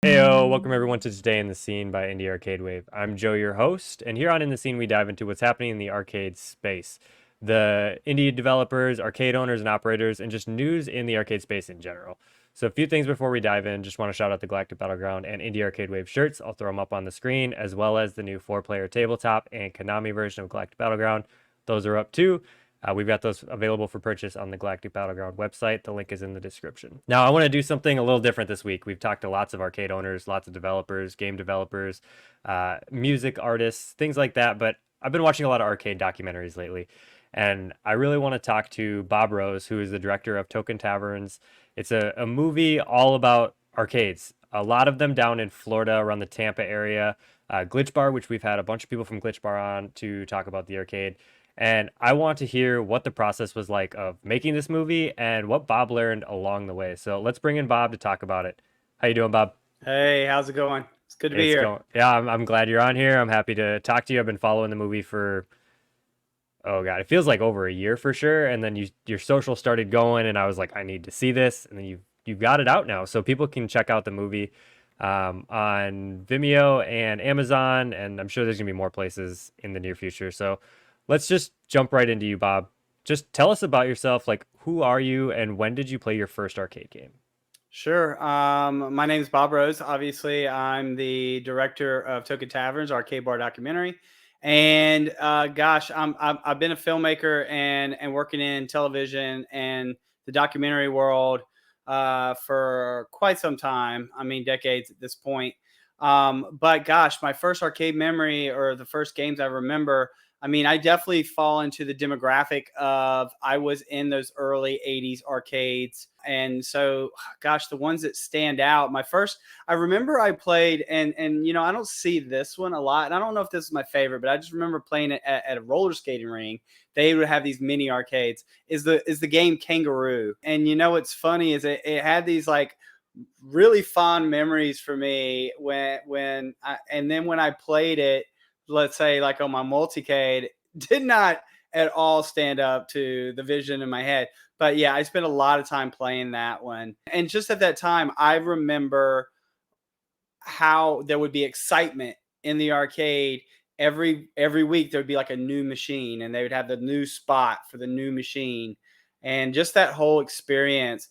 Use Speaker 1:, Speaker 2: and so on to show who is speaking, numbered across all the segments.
Speaker 1: Heyo, welcome everyone to Today in the Scene by Indie Arcade Wave. I'm Joe, your host, and here on In the Scene, we dive into what's happening in the arcade space, the indie developers, arcade owners and operators, and just news in the arcade space in general. So, a few things before we dive in. Just want to shout out the Galactic Battleground and Indie Arcade Wave shirts. I'll throw them up on the screen, as well as the new four-player tabletop and Konami version of Galactic Battleground. Those are up too. We've got those available for purchase on the Galactic Battleground website. The link is in the description. Now, I want to do something a little different this week. We've talked to lots of arcade owners, lots of developers, game developers, music artists, things like that. But I've been watching a lot of arcade documentaries lately. And I really want to talk to Bob Rose, who is the director of Token Taverns. It's a movie all about arcades, a lot of them down in Florida around the Tampa area. Glitch Bar, which we've had a bunch of people from Glitch Bar on to talk about the arcade. And I want to hear what the process was like of making this movie and what Bob learned along the way. So let's bring in Bob to talk about it. How you doing, Bob?
Speaker 2: Hey, how's it going? It's good to be
Speaker 1: It's
Speaker 2: here.
Speaker 1: going. Yeah, I'm glad you're on here. I'm happy to talk to you. I've been following the movie for oh god, it feels like over a year for sure. And then your social started going, and I was like, I need to see this. And then you've got it out now, so people can check out the movie on Vimeo and Amazon, and I'm sure there's gonna be more places in the near future. So let's just jump right into you, Bob. Just tell us about yourself. Like, who are you, and when did you play your first arcade game?
Speaker 2: Sure. My name is Bob Rose. Obviously, I'm the director of Token Taverns Arcade Bar Documentary, and I've been a filmmaker and working in television and the documentary world for quite some time. I mean, decades at this point. But gosh, my first arcade memory or the first games I remember. I mean, I definitely fall into the demographic of I was in those early 80s arcades. And so, gosh, the ones that stand out, I remember I played, and I don't see this one a lot. And I don't know if this is my favorite, but I just remember playing it at a roller skating ring. They would have these mini arcades. Is the game Kangaroo. And what's funny is it had these like really fond memories for me and then when I played it, let's say like on my multicade, did not at all stand up to the vision in my head. But yeah, I spent a lot of time playing that one. And just at that time, I remember how there would be excitement in the arcade. Every week there would be like a new machine, and they would have the new spot for the new machine. And just that whole experience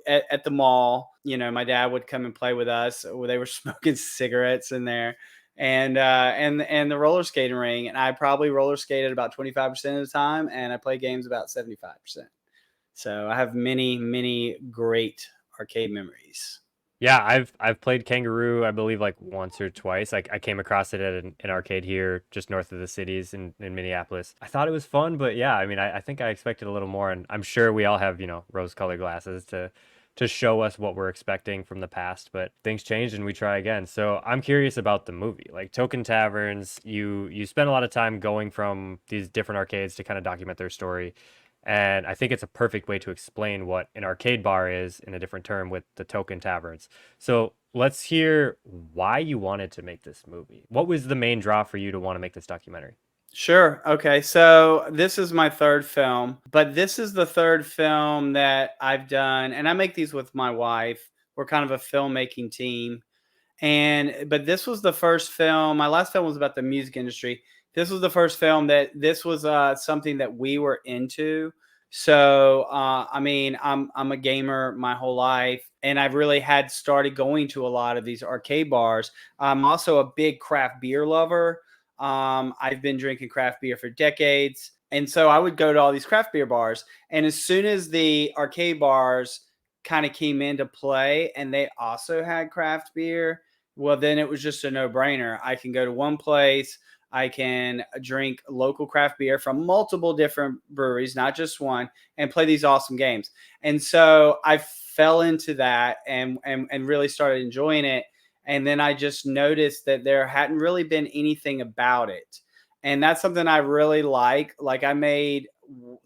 Speaker 2: at the mall, my dad would come and play with us where they were smoking cigarettes in there, and the roller skating ring. And I probably roller skated about 25% of the time, and I play games about 75%. So I have many great arcade memories.
Speaker 1: Yeah, I've played Kangaroo, I believe, like once or twice. Like I came across it at an arcade here just north of the cities in Minneapolis. I thought it was fun, but yeah, I mean, I think I expected a little more, and I'm sure we all have, rose-colored glasses to show us what we're expecting from the past, but things change and we try again. So I'm curious about the movie. Like Token Taverns, you spend a lot of time going from these different arcades to kind of document their story. And I think it's a perfect way to explain what an arcade bar is in a different term with the Token Taverns. So let's hear why you wanted to make this movie. What was the main draw for you to want to make this documentary?
Speaker 2: Sure. Okay. So this is my third film, but this is the third film that I've done, and I make these with my wife. We're kind of a filmmaking team. But this was the first film. My last film was about the music industry. This was the first film that this was something that we were into. So I mean, I'm a gamer my whole life, and I've really had started going to a lot of these arcade bars. I'm also a big craft beer lover. I've been drinking craft beer for decades, and so I would go to all these craft beer bars. And as soon as the arcade bars kind of came into play, and they also had craft beer, well, then it was just a no brainer. I can go to one place. I can drink local craft beer from multiple different breweries, not just one, and play these awesome games. And so I fell into that and really started enjoying it. And then I just noticed that there hadn't really been anything about it. And that's something I really like. Like I made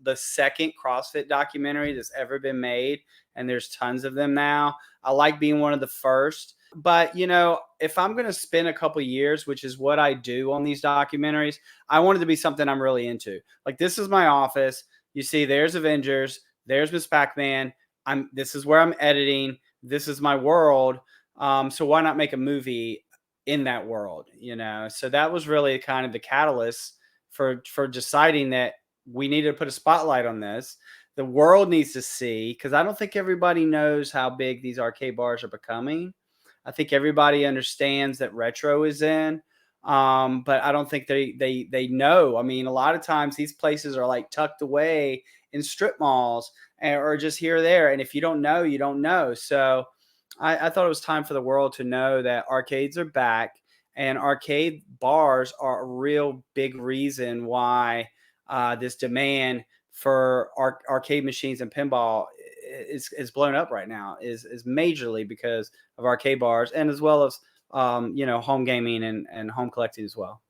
Speaker 2: the second CrossFit documentary that's ever been made, and there's tons of them now. I like being one of the first. But if I'm going to spend a couple years, which is what I do on these documentaries, I want it to be something I'm really into. Like this is my office. You see, there's Avengers, there's Miss Pac-Man. This is where I'm editing. This is my world. So why not make a movie in that world? So that was really kind of the catalyst for deciding that we needed to put a spotlight on this. The world needs to see, because I don't think everybody knows how big these arcade bars are becoming. I think everybody understands that retro is in, but I don't think they know. I mean, a lot of times these places are like tucked away in strip malls, or just here or there. And if you don't know, you don't know. So I thought it was time for the world to know that arcades are back, and arcade bars are a real big reason why this demand for arcade machines and pinball is blown up right now. Is majorly because of arcade bars, and as well as home gaming and home collecting as well.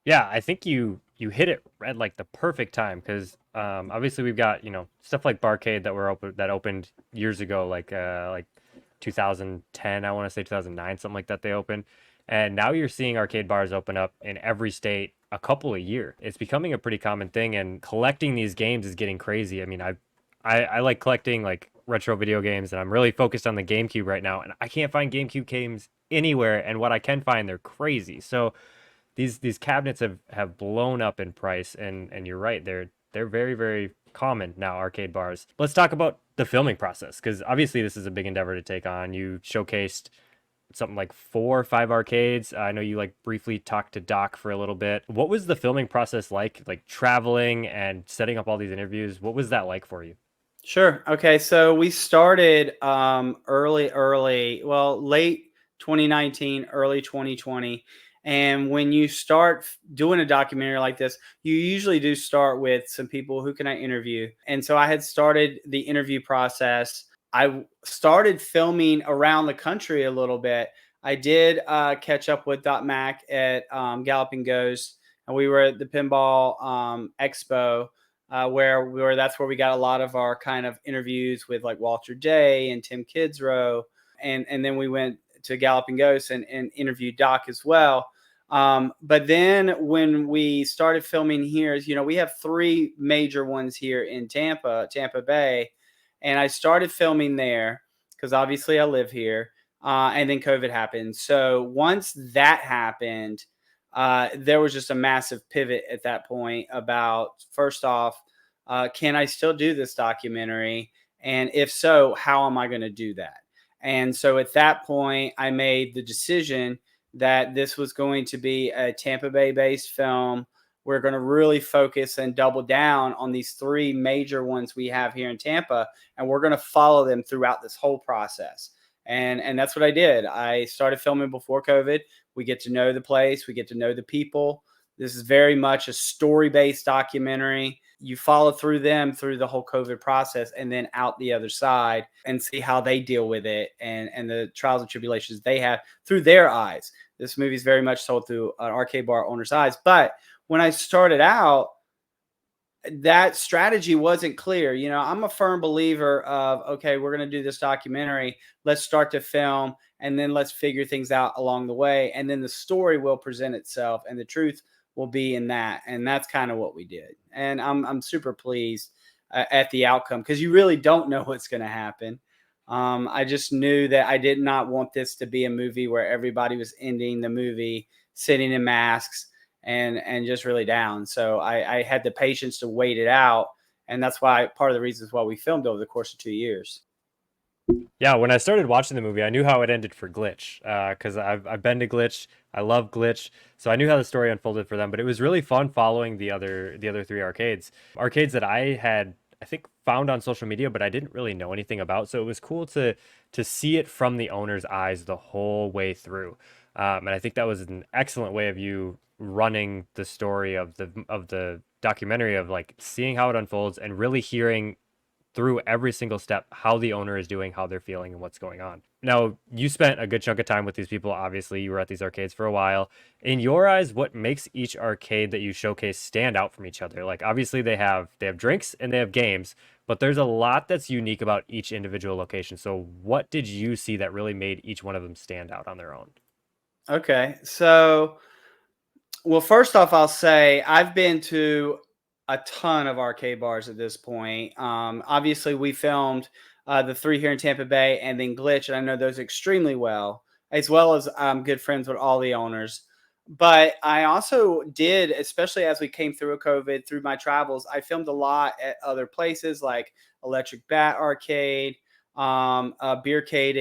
Speaker 1: Yeah, I think you hit it at like the perfect time because obviously we've got stuff like Barcade that opened years ago, like 2010, I want to say 2009, something like that they opened, and now you're seeing arcade bars open up in every state a couple a year. It's becoming a pretty common thing, and collecting these games is getting crazy. I mean, I like collecting like retro video games, and I'm really focused on the GameCube right now, and I can't find GameCube games anywhere, and what I can find, they're crazy. So these cabinets have blown up in price, and you're right, they're very very common now, arcade bars. Let's talk about the filming process, because obviously this is a big endeavor to take on. You showcased something like 4 or 5 arcades. I know you like briefly talked to Doc for a little bit. What was the filming process like traveling and setting up all these interviews? What was that like for you?
Speaker 2: Sure. Okay. So we started well, late 2019, early 2020. And when you start doing a documentary like this, you usually do start with some people who can I interview. And so I had started the interview process. Started filming around the country a little bit. I did catch up with Dot Mac at Galloping Ghost, and we were at the Pinball Expo, where that's where we got a lot of our kind of interviews with like Walter Day and Tim Kidsrow, and then we went to Galloping Ghosts and interviewed Doc as well. But then when we started filming here, we have 3 major ones here in Tampa Bay, and I started filming there because obviously I live here, and then COVID happened. So once that happened, there was just a massive pivot at that point about, first off, can I still do this documentary? And if so, how am I going to do that? And so at that point, I made the decision that this was going to be a Tampa Bay based film. We're going to really focus and double down on these 3 major ones we have here in Tampa, and we're going to follow them throughout this whole process. And that's what I did. I started filming before COVID. We get to know the place, we get to know the people. This is very much a story based documentary. You follow through them through the whole COVID process, and then out the other side and see how they deal with it, and the trials and tribulations they have through their eyes. This movie is very much told through an arcade bar owner's eyes. But when I started out, that strategy wasn't clear. I'm a firm believer of, okay, we're going to do this documentary. Let's start to film, and then let's figure things out along the way. And then the story will present itself, and the truth will be in that. And that's kind of what we did. And I'm super pleased at the outcome, because you really don't know what's going to happen. I just knew that I did not want this to be a movie where everybody was ending the movie sitting in masks and just really down. So I had the patience to wait it out, and that's why part of the reasons why we filmed over the course of 2 years.
Speaker 1: Yeah, when I started watching the movie, I knew how it ended for Glitch, because I've been to Glitch. I love Glitch, so I knew how the story unfolded for them. But it was really fun following the other 3 arcades that I had, I think, found on social media, but I didn't really know anything about. So it was cool to see it from the owner's eyes the whole way through. And I think that was an excellent way of you running the story of the documentary, of like seeing how it unfolds and really hearing through every single step how the owner is doing, how they're feeling, and what's going on. Now, you spent a good chunk of time with these people. Obviously, you were at these arcades for a while. In your eyes, what makes each arcade that you showcase stand out from each other? Like, obviously they have drinks and they have games, but there's a lot that's unique about each individual location. So, what did you see that really made each one of them stand out on their own?
Speaker 2: Okay. So, well, first off, I'll say I've been to a ton of arcade bars at this point. Obviously, we filmed the three here in Tampa Bay, and then Glitch, and I know those extremely well as I'm good friends with all the owners. But I also did, especially as we came through a COVID, through my travels, I filmed a lot at other places like Electric Bat Arcade, Beercade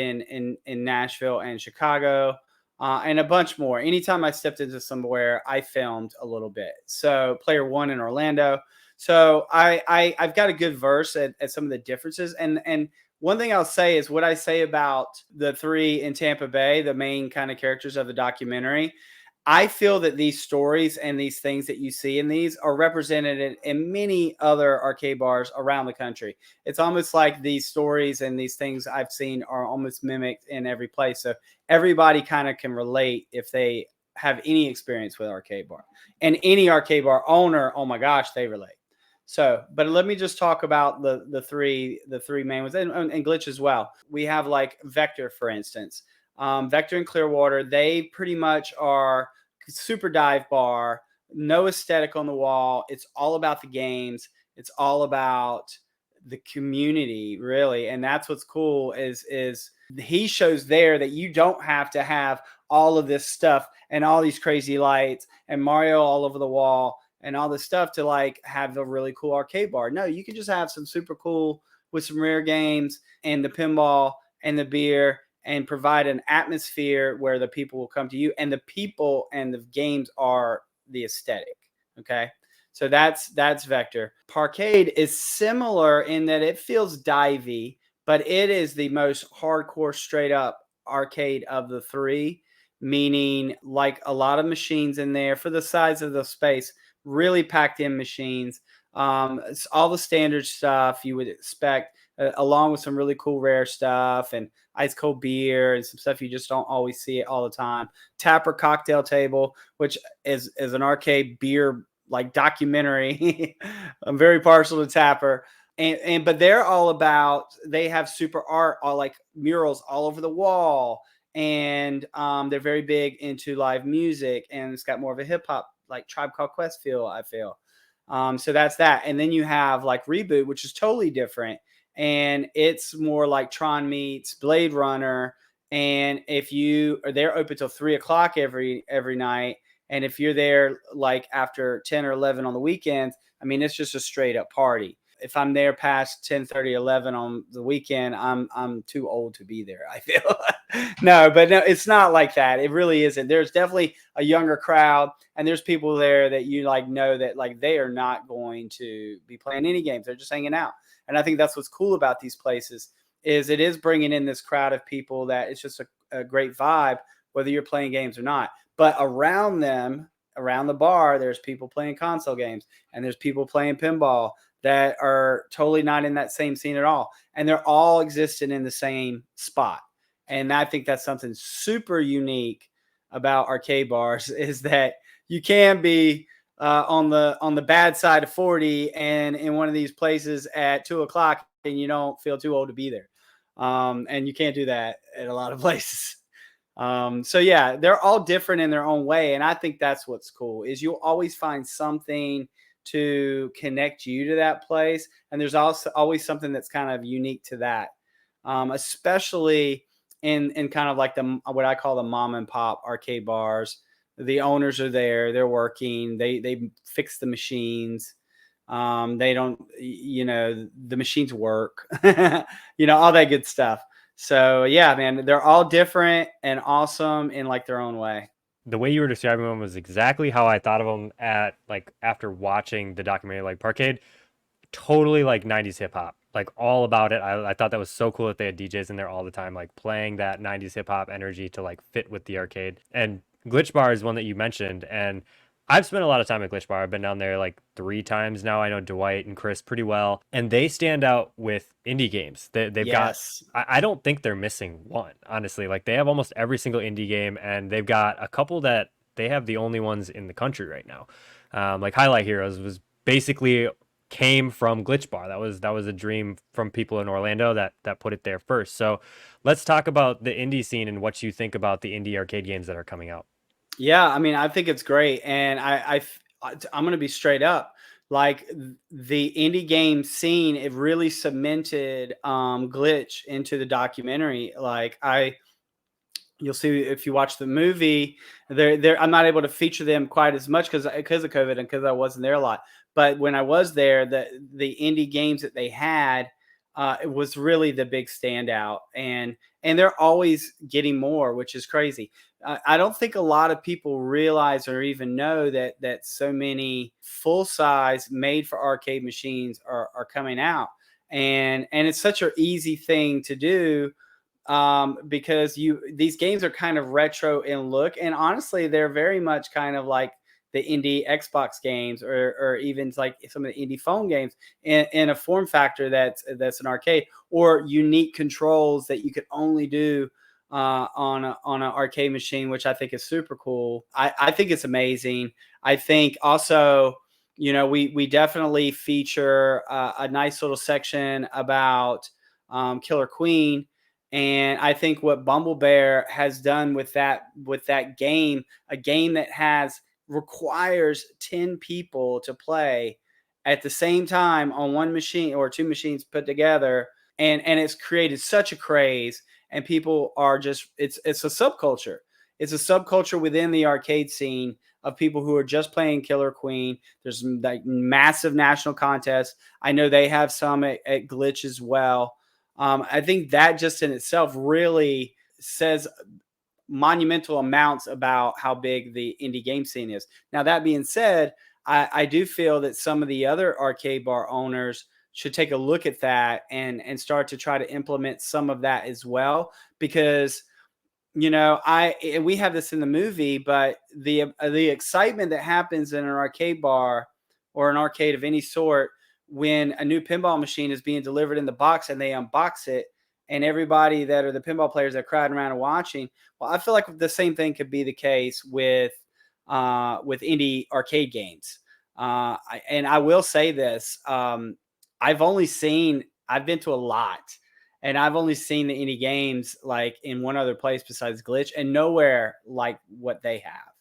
Speaker 2: in Nashville and Chicago, and a bunch more. Anytime I stepped into somewhere, I filmed a little bit. So Player One in Orlando. So I've got a good verse at some of the differences. And one thing I'll say is what I say about the three in Tampa Bay, the main kind of characters of the documentary. I feel that these stories and these things that you see in these are represented in many other arcade bars around the country. It's almost like these stories and these things I've seen are almost mimicked in every place. So everybody kind of can relate if they have any experience with arcade bar. And any arcade bar owner, oh my gosh, they relate. So, but let me just talk about the three main ones and Glitch as well. We have like Vector, for instance. Vector and Clearwater, they pretty much are super dive bar, no aesthetic on the wall. It's all about the games. It's all about the community, really. And that's what's cool is he shows there that you don't have to have all of this stuff and all these crazy lights and Mario all over the wall and all this stuff to like have a really cool arcade bar. No, you can just have some super cool with some rare games and the pinball and the beer and provide an atmosphere where the people will come to you, and the people and the games are the aesthetic. Okay. So that's Vector. Parkade is similar in that it feels divey, but it is the most hardcore, straight up arcade of the three, meaning like a lot of machines in there for the size of the space, really packed in machines. It's all the standard stuff you would expect, along with some really cool rare stuff and ice cold beer and some stuff you just don't always see it all the time. Tapper cocktail table, which is an arcade beer like documentary. I'm very partial to Tapper. And but they're all about, they have super art, all like murals all over the wall, and they're very big into live music, and it's got more of a hip hop like Tribe Called Quest feel, I feel. So that's that. And then you have like Reboot, which is totally different, and it's more like Tron meets Blade Runner. And if you are there open till 3 o'clock every night, and if you're there like after 10 or 11 on the weekends, I mean, it's just a straight up party. If I'm there past 10:30, 11 on the weekend, I'm too old to be there, I feel. No, but no, it's not like that. It really isn't. There's definitely a younger crowd, and there's people there that you like know that like they are not going to be playing any games. They're just hanging out. And I think that's what's cool about these places is it is bringing in this crowd of people that it's just a great vibe, whether you're playing games or not. But around them, around the bar, there's people playing console games and there's people playing pinball that are totally not in that same scene at all. And they're all existing in the same spot. And I think that's something super unique about arcade bars is that you can be on the bad side of 40 and in one of these places at 2 o'clock and you don't feel too old to be there. And you can't do that at a lot of places. So yeah, they're all different in their own way. And I think that's what's cool is you'll always find something to connect you to that place. And there's also always something that's kind of unique to that. Especially in kind of like the what I call the mom and pop arcade bars. The owners are there, they're working, they fix the machines. They don't, the machines work, all that good stuff. So yeah, man, they're all different and awesome in like their own way.
Speaker 1: The way you were describing them was exactly how I thought of them at like after watching the documentary, like Parkade, totally like 90s hip hop, like all about it. I thought that was so cool that they had DJs in there all the time, like playing that 90s hip hop energy to like fit with the arcade. And Glitch Bar is one that you mentioned, and I've spent a lot of time at Glitch Bar. I've been down there like 3 times now. I know Dwight and Chris pretty well, and they stand out with indie games. They've got,
Speaker 2: Yes.
Speaker 1: I don't think they're missing one, honestly. Like they have almost every single indie game, and they've got a couple that they have the only ones in the country right now. Like Highlight Heroes was basically came from Glitch Bar. That was a dream from people in Orlando that put it there first. So let's talk about the indie scene and what you think about the indie arcade games that are coming out.
Speaker 2: Yeah, I mean, I think it's great, and I'm going to be straight up. like the indie game scene, it really cemented Glitch into the documentary. Like I You'll see if you watch the movie, I'm not able to feature them quite as much because of COVID and because I wasn't there a lot. But when I was there, the indie games that they had, it was really the big standout, and they're always getting more, which is crazy. I don't think a lot of people realize or even know that so many full size made for arcade machines are coming out, and it's such an easy thing to do, because these games are kind of retro in look, and honestly, they're very much kind of like the indie Xbox games, or even like some of the indie phone games in a form factor that's an arcade, or unique controls that you could only do on an arcade machine, which I think is super cool. I think it's amazing. I think also, we definitely feature a nice little section about Killer Queen. And I think what Bumble Bear has done with that game, a game that requires 10 people to play at the same time on one machine or two machines put together, and it's created such a craze, and people are just it's a subculture. It's a subculture within the arcade scene of people who are just playing Killer Queen. There's like massive national contests. I know they have some at Glitch as well. I think that just in itself really says monumental amounts about how big the indie game scene is. Now, that being said, I do feel that some of the other arcade bar owners should take a look at that and start to try to implement some of that as well, because we have this in the movie, but the excitement that happens in an arcade bar or an arcade of any sort when a new pinball machine is being delivered in the box and they unbox it, and everybody that are the pinball players that are crowding around and watching. Well, I feel like the same thing could be the case with indie arcade games. And I will say this: I've been to a lot, and I've only seen the indie games like in one other place besides Glitch, and nowhere like what they have.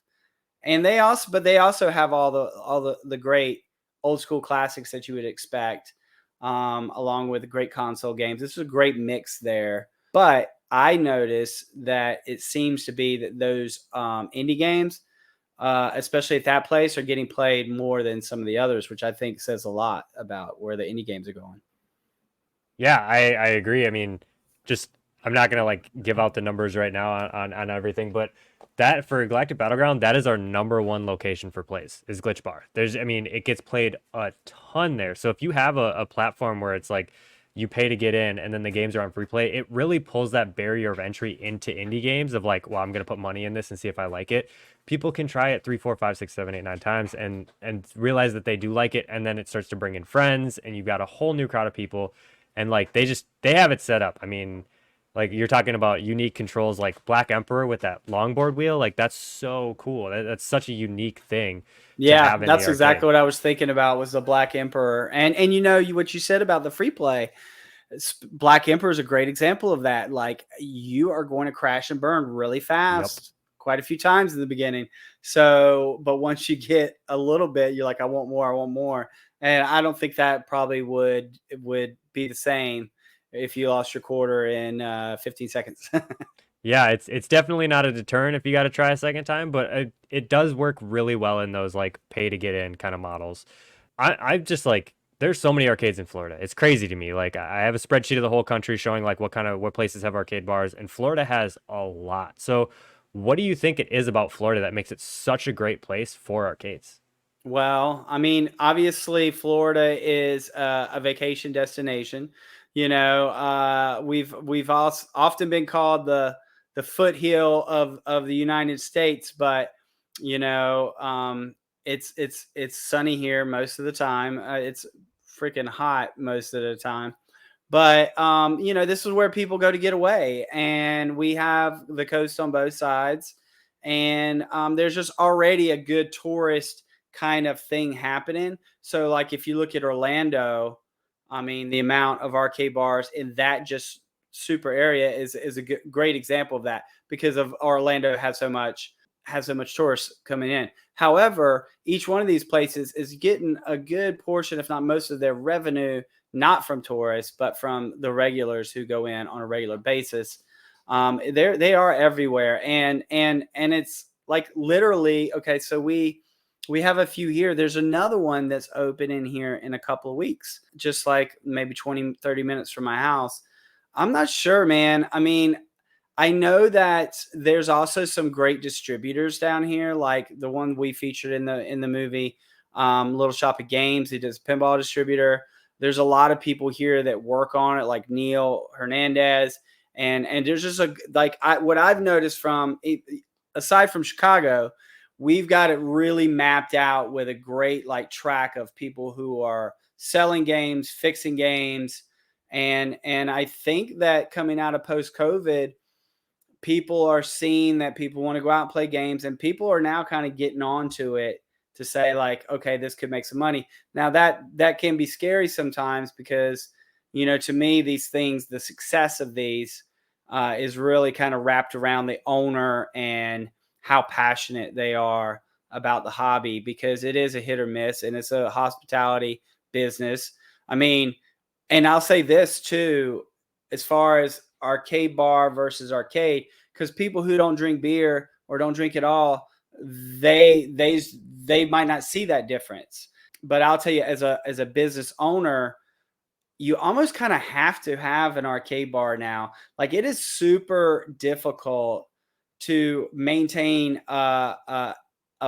Speaker 2: And they also have all the great old school classics that you would expect, along with great console games. This is a great mix there. But I notice that it seems to be that those indie games, especially at that place, are getting played more than some of the others, which I think says a lot about where the indie games are going.
Speaker 1: Yeah, I agree. I mean, just I'm not gonna like give out the numbers right now on everything, but that for Galactic Battleground, that is our number one location for plays is Glitch Bar. I mean, it gets played a ton there. So if you have a platform where it's like you pay to get in and then the games are on free play, it really pulls that barrier of entry into indie games of like, well, I'm gonna put money in this and see if I like it. People can try it 3, 4, 5, 6, 7, 8, 9 times and realize that they do like it, and then it starts to bring in friends, and you've got a whole new crowd of people, and like they have it set up. I mean, like you're talking about unique controls like Black Emperor with that longboard wheel, like that's so cool. That's such a unique thing to
Speaker 2: Yeah,
Speaker 1: have in the
Speaker 2: that's
Speaker 1: arcade.
Speaker 2: exactly what I was thinking about was the Black Emperor. And what you said about the free play, Black Emperor is a great example of that. Like you are going to crash and burn really
Speaker 1: Yep.
Speaker 2: fast quite a few times in the beginning. So, but once you get a little bit, you're like, I want more, I want more. And I don't think that probably would be the same if you lost your quarter in 15 seconds.
Speaker 1: Yeah, it's definitely not a deterrent if you got to try a second time, but it does work really well in those like pay to get in kind of models. I just like there's so many arcades in Florida. It's crazy to me. Like I have a spreadsheet of the whole country showing like what places have arcade bars, and Florida has a lot. So, what do you think it is about Florida that makes it such a great place for arcades?
Speaker 2: Well, I mean, obviously, Florida is a vacation destination. We've often been called the foothill of the United States, but it's sunny here most of the time. It's freaking hot most of the time. But this is where people go to get away, and we have the coast on both sides, and there's just already a good tourist kind of thing happening. So, like if you look at Orlando, I mean, the amount of arcade bars in that just super area is a great example of that because of Orlando has so much. have so much tourists coming in. However, each one of these places is getting a good portion, if not most of their revenue, not from tourists, but from the regulars who go in on a regular basis. They are everywhere, and it's like literally okay. So we have a few here. There's another one that's opening here in a couple of weeks, just like maybe 20-30 minutes from my house. I'm not sure, man. I mean, I know that there's also some great distributors down here, like the one we featured in the movie, Little Shop of Games. He does pinball distributor. There's a lot of people here that work on it, like Neil Hernandez, and there's just a like what I've noticed from aside from Chicago, we've got it really mapped out with a great like track of people who are selling games, fixing games, and I think that coming out of post COVID, people are seeing that people want to go out and play games, and people are now kind of getting onto it to say like, okay, this could make some money. Now that can be scary sometimes because, to me, these things, the success of these is really kind of wrapped around the owner and how passionate they are about the hobby, because it is a hit or miss and it's a hospitality business. I mean, and I'll say this too, as far as arcade bar versus arcade, because people who don't drink beer or don't drink at all, they might not see that difference. But I'll tell you, as a business owner, you almost kind of have to have an arcade bar now. Like, it is super difficult to maintain a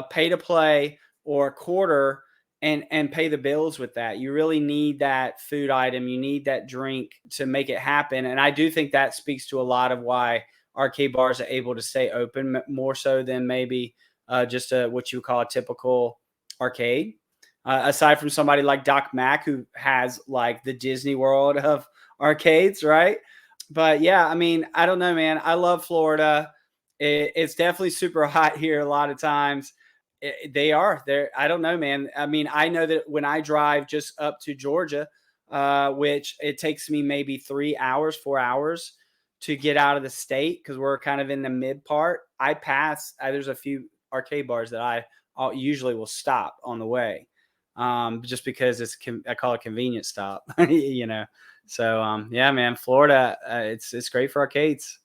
Speaker 2: pay to play or a quarter and pay the bills with that. You really need that food item. You need that drink to make it happen. And I do think that speaks to a lot of why arcade bars are able to stay open more so than maybe just what you would call a typical arcade. Aside from somebody like Doc Mack, who has like the Disney World of arcades, right? But yeah, I mean, I don't know, man. I love Florida. It's definitely super hot here a lot of times. They are there. I don't know, man. I mean, I know that when I drive just up to Georgia, which it takes me maybe 3 hours, 4 hours to get out of the state because we're kind of in the mid part. I pass. There's a few arcade bars that I'll usually will stop on the way, just because I call it a convenience stop, So yeah, man, Florida, it's great for arcades.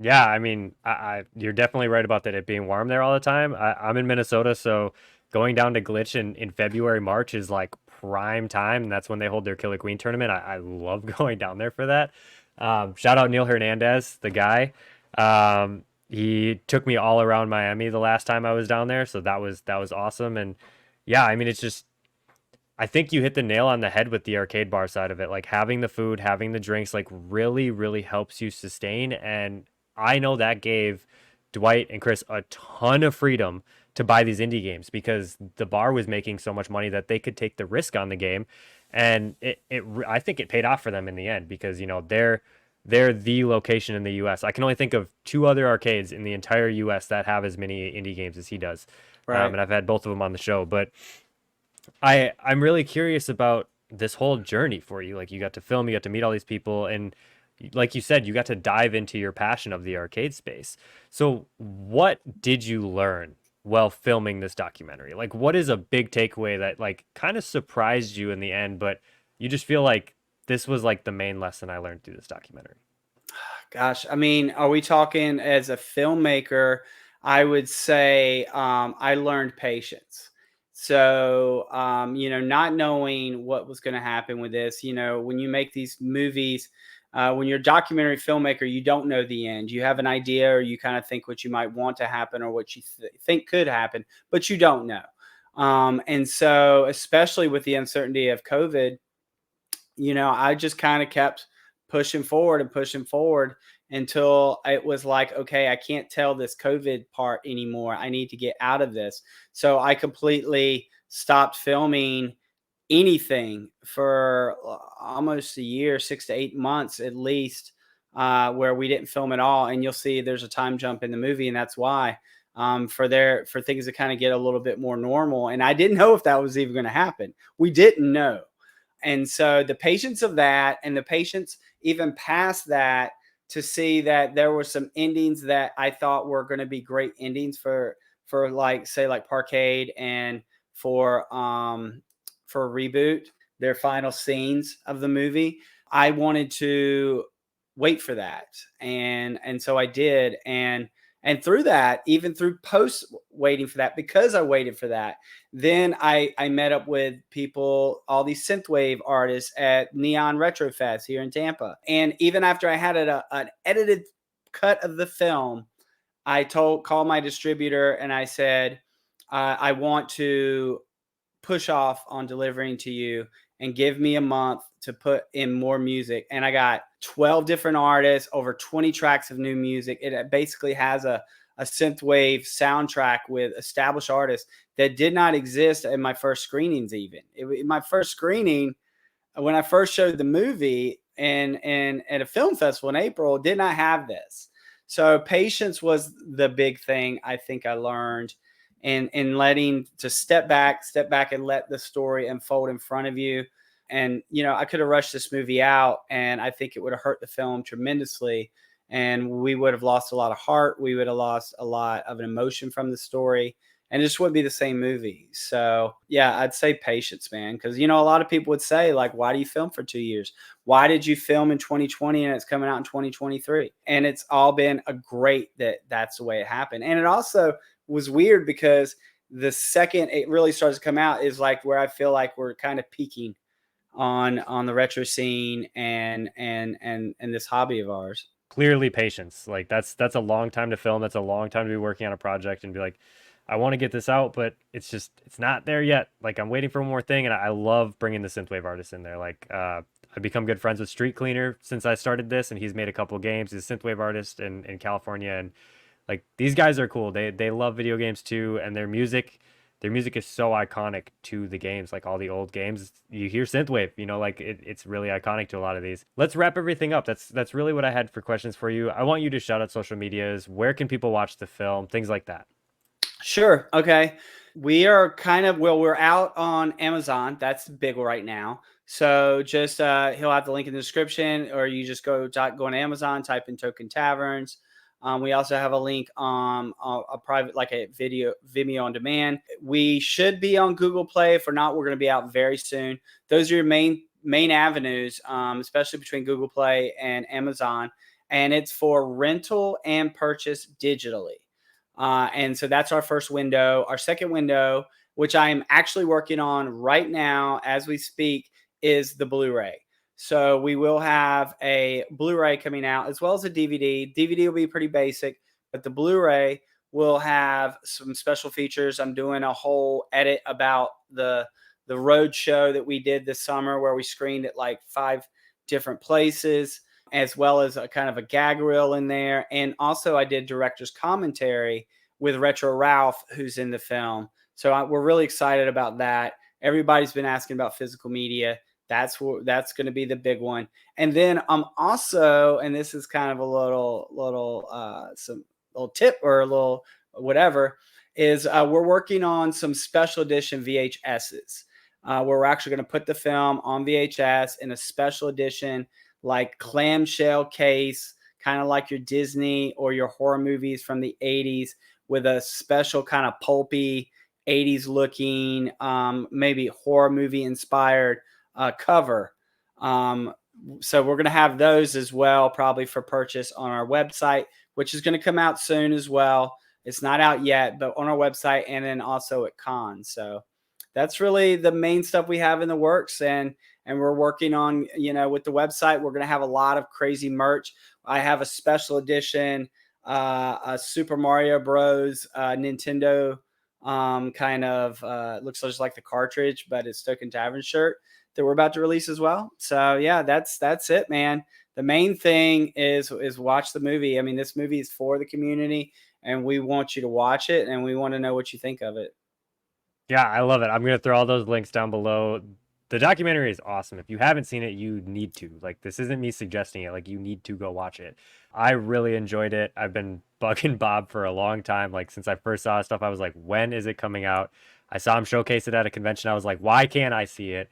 Speaker 1: Yeah, I mean, you're definitely right about that, it being warm there all the time. I'm in Minnesota, so going down to Glitch in February, March is like prime time, and that's when they hold their Killer Queen tournament. I love going down there for that. Shout out Neil Hernandez, the guy. He took me all around Miami the last time I was down there, so that was awesome. And yeah, I mean, it's just I think you hit the nail on the head with the arcade bar side of it. Like having the food, having the drinks, like really, really helps you sustain. And I know that gave Dwight and Chris a ton of freedom to buy these indie games because the bar was making so much money that they could take the risk on the game. And I think it paid off for them in the end because, they're the location in the US. I can only think of two other arcades in the entire US that have as many indie games as he does.
Speaker 2: Right.
Speaker 1: And I've had both of them on the show, but I'm really curious about this whole journey for you. Like you got to film, you got to meet all these people, and like you said, you got to dive into your passion of the arcade space. So, what did you learn while filming this documentary? Like, what is a big takeaway that like kind of surprised you in the end, but you just feel like this was like the main lesson I learned through this documentary?
Speaker 2: Gosh, I mean, are we talking as a filmmaker? I would say I learned patience. So, not knowing what was going to happen with this, when you make these movies, when you're a documentary filmmaker, you don't know the end. You have an idea, or you kind of think what you might want to happen or what you think could happen, but you don't know. And so, especially with the uncertainty of COVID, I just kind of kept pushing forward until it was like, okay, I can't tell this COVID part anymore. I need to get out of this. So I completely stopped filming anything for almost a year, 6 to 8 months at least, where we didn't film at all. And you'll see there's a time jump in the movie, and that's why. For things to kind of get a little bit more normal. And I didn't know if that was even going to happen. We didn't know. And so the patience of that, and the patience even past that, to see that there were some endings that I thought were going to be great endings for like say like Parkade and for Reboot, their final scenes of the movie. I wanted to wait for that, and so I did, and through that, even through post waiting for that, because I waited for that, then I met up with people, all these synthwave artists at Neon Retro Fest here in Tampa, and even after I had an edited cut of the film, I called my distributor and I said, I want to push off on delivering to you and give me a month to put in more music. And I got 12 different artists, over 20 tracks of new music. It basically has a synthwave soundtrack with established artists that did not exist in my first screenings. Even in my first screening, when I first showed the movie and at a film festival in April, did not have this. So patience was the big thing I think I learned, and letting to step back and let the story unfold in front of you. And I could have rushed this movie out, and I think it would have hurt the film tremendously, and we would have lost a lot of heart. We would have lost a lot of an emotion from the story, and it just wouldn't be the same movie. So yeah, I'd say patience, man, because a lot of people would say, like, why do you film for 2 years? Why did you film in 2020 and it's coming out in 2023? And it's all been a great that's the way it happened. And it also was weird because the second it really starts to come out is like where I feel like we're kind of peaking on the retro scene and this hobby of ours.
Speaker 1: Clearly patience. Like that's a long time to film. That's a long time to be working on a project and be like, I want to get this out, but it's not there yet. Like I'm waiting for one more thing, and I love bringing the synthwave artists in there. Like I've become good friends with Street Cleaner since I started this, and he's made a couple games. He's a synthwave artist in California, and like these guys are cool. They love video games too, and their music is so iconic to the games. Like all the old games, you hear synthwave. Like it's really iconic to a lot of these. Let's wrap everything up. That's really what I had for questions for you. I want you to shout out social medias. Where can people watch the film? Things like that.
Speaker 2: Sure. Okay. We are we're out on Amazon. That's big right now. So just he'll have the link in the description, or you just go on Amazon, type in Token Taverns. We also have a link on a private, like a Vimeo on demand. We should be on Google Play. If we're not, we're going to be out very soon. Those are your main avenues, especially between Google Play and Amazon. And it's for rental and purchase digitally. And so that's our first window. Our second window, which I am actually working on right now as we speak, is the Blu-ray. So we will have a Blu-ray coming out as well as a DVD. DVD will be pretty basic, but the Blu-ray will have some special features. I'm doing a whole edit about the road show that we did this summer, where we screened at like 5 different places, as well as a kind of a gag reel in there. And also I did director's commentary with Retro Ralph, who's in the film. So we're really excited about that. Everybody's been asking about physical media. That's going to be the big one. And then I'm also, and this is kind of a some little tip or a little whatever, is we're working on some special edition VHSs, where we're actually going to put the film on VHS in a special edition, like clamshell case, kind of like your Disney or your horror movies from the 80s, with a special kind of pulpy 80s looking, maybe horror movie inspired cover. So we're going to have those as well, probably for purchase on our website, which is going to come out soon as well. It's not out yet, but on our website, and then also at cons. So that's really the main stuff we have in the works. And we're working on, with the website, we're going to have a lot of crazy merch. I have a special edition, a Super Mario Bros. Nintendo looks just like the cartridge, but it's Token Tavern shirt that we're about to release as well. So yeah, that's it, man. The main thing is watch the movie. I mean, this movie is for the community, and we want you to watch it, and we want to know what you think of it.
Speaker 1: Yeah, I love it. I'm going to throw all those links down below. The documentary is awesome. If you haven't seen it, you need to. Like, this isn't me suggesting it. Like, you need to go watch it. I really enjoyed it. I've been bugging Bob for a long time. Like, since I first saw stuff, I was like, when is it coming out? I saw him showcase it at a convention. I was like, why can't I see it?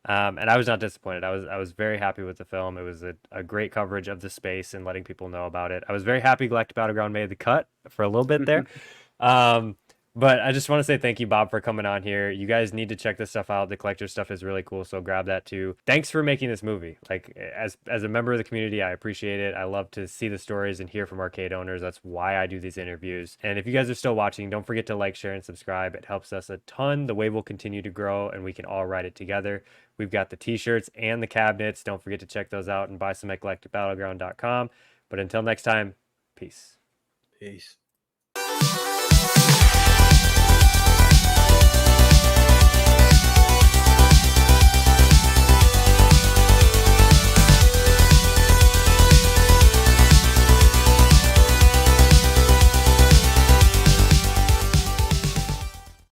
Speaker 1: And I was not disappointed. I was very happy with the film. It was a great coverage of the space and letting people know about it. I was very happy Galactic Battleground made the cut for a little bit there. Um, but I just want to say thank you, Bob, for coming on here. You guys need to check this stuff out. The collector stuff is really cool, so grab that too. Thanks for making this movie. Like as a member of the community, I appreciate it. I love to see the stories and hear from arcade owners. That's why I do these interviews. And if you guys are still watching, don't forget to like, share, and subscribe. It helps us a ton. The wave will continue to grow, and we can all ride it together. We've got the t-shirts and the cabinets. Don't forget to check those out and buy some at galacticbattleground.com. But until next time, peace.
Speaker 2: Peace.